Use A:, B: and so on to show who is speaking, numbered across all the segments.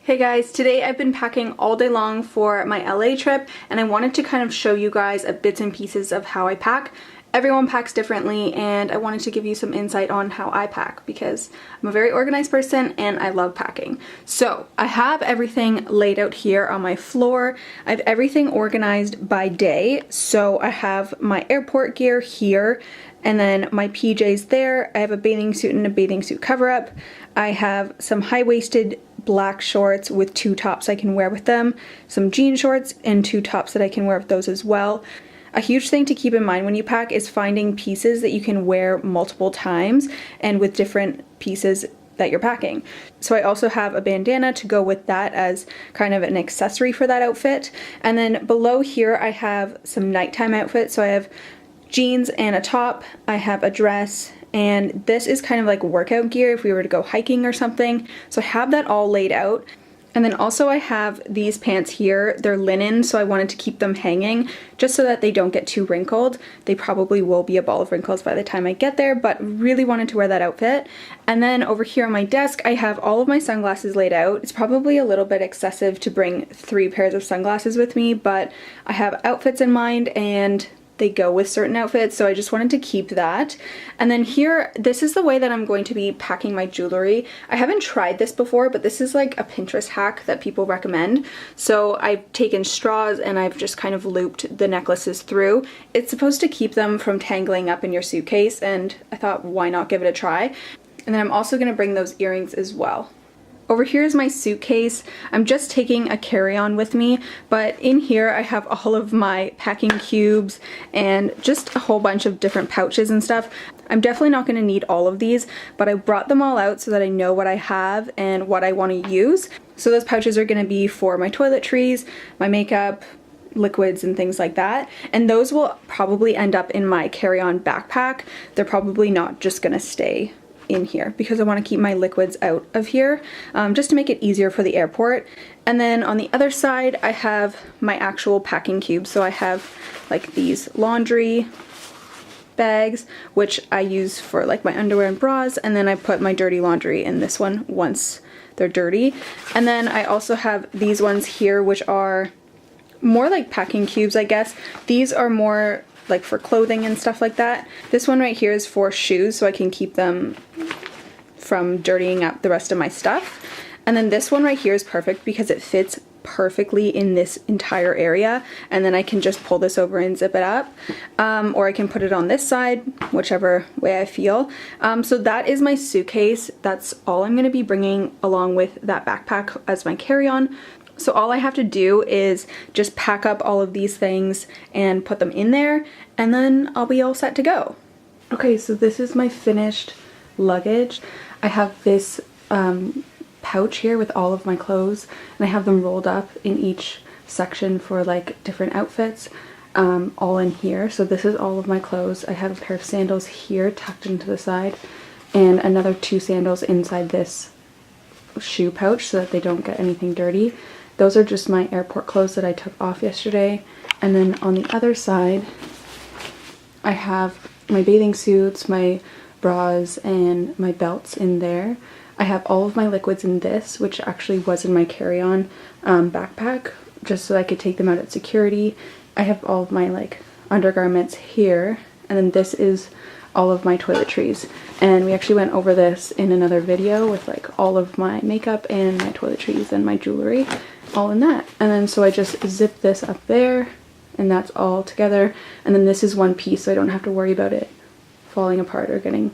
A: Hey guys, today I've been packing all day long for my LA trip and I wanted to kind of show you guys bits and pieces of how I pack. Everyone packs differently and I wanted to give you some insight on how I pack because I'm a very organized person and I love packing. So I have everything laid out here on my floor. I have everything organized by day. So I have my airport gear here and then my PJs there. I have a bathing suit and a bathing suit cover up. I have some high-waisted black shorts with two tops I can wear with them, some jean shorts and two tops that I can wear with those as well. A huge thing to keep in mind when you pack is finding pieces that you can wear multiple times and with different pieces that you're packing. So I also have a bandana to go with that as kind of an accessory for that outfit. And then below here I have some nighttime outfits. So I have jeans and a top, I have a dress, and this is kind of like workout gear if we were to go hiking or something. So I have that all laid out. And then also I have these pants here. They're linen, so I wanted to keep them hanging just so that they don't get too wrinkled. They probably will be a ball of wrinkles by the time I get there, but really wanted to wear that outfit. And then over here on my desk, I have all of my sunglasses laid out. It's probably a little bit excessive to bring 3 pairs of sunglasses with me, but I have outfits in mind and they go with certain outfits, so I just wanted to keep that. And then here, this is the way that I'm going to be packing my jewelry. I haven't tried this before, but this is like a Pinterest hack that people recommend. So I've taken straws and I've just kind of looped the necklaces through. It's supposed to keep them from tangling up in your suitcase, and I thought, why not give it a try? And then I'm also going to bring those earrings as well. Over here is my suitcase. I'm just taking a carry-on with me, but in here I have all of my packing cubes and just a whole bunch of different pouches and stuff. I'm definitely not going to need all of these, but I brought them all out so that I know what I have and what I want to use. So those pouches are going to be for my toiletries, my makeup, liquids and things like that, and those will probably end up in my carry-on backpack. They're probably not just going to stay in here because I want to keep my liquids out of here just to make it easier for the airport. And then on the other side I have my actual packing cubes. So I have like these laundry bags which I use for like my underwear and bras, and then I put my dirty laundry in this one once they're dirty. And then I also have these ones here which are more like packing cubes, I guess. These are more like for clothing and stuff like that. This one right here is for shoes, so I can keep them from dirtying up the rest of my stuff. And then this one right here is perfect because it fits perfectly in this entire area, and then I can just pull this over and zip it up, or I can put it on this side, whichever way I feel. So that is my suitcase. That's all I'm going to be bringing along with that backpack as my carry-on. So all I have to do is just pack up all of these things and put them in there, and then I'll be all set to go. Okay, so this is my finished luggage. I have this pouch here with all of my clothes, and I have them rolled up in each section for like different outfits, all in here. So this is all of my clothes. I have a pair of sandals here tucked into the side, and another 2 sandals inside this shoe pouch so that they don't get anything dirty. Those are just my airport clothes that I took off yesterday. And then on the other side, I have my bathing suits, my bras, and my belts in there. I have all of my liquids in this, which actually was in my carry-on backpack, just so I could take them out at security. I have all of my like undergarments here, and then this is all of my toiletries. And we actually went over this in another video with like all of my makeup and my toiletries and my jewelry, all in that. And then so I just zip this up there, and that's all together. And then this is one piece, so I don't have to worry about it falling apart or getting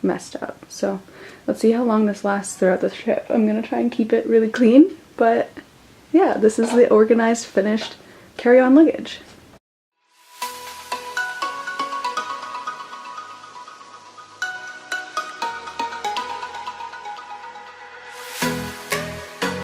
A: messed up. So let's see how long this lasts throughout the trip. I'm gonna try and keep it really clean, but yeah, this is the organized, finished carry-on luggage.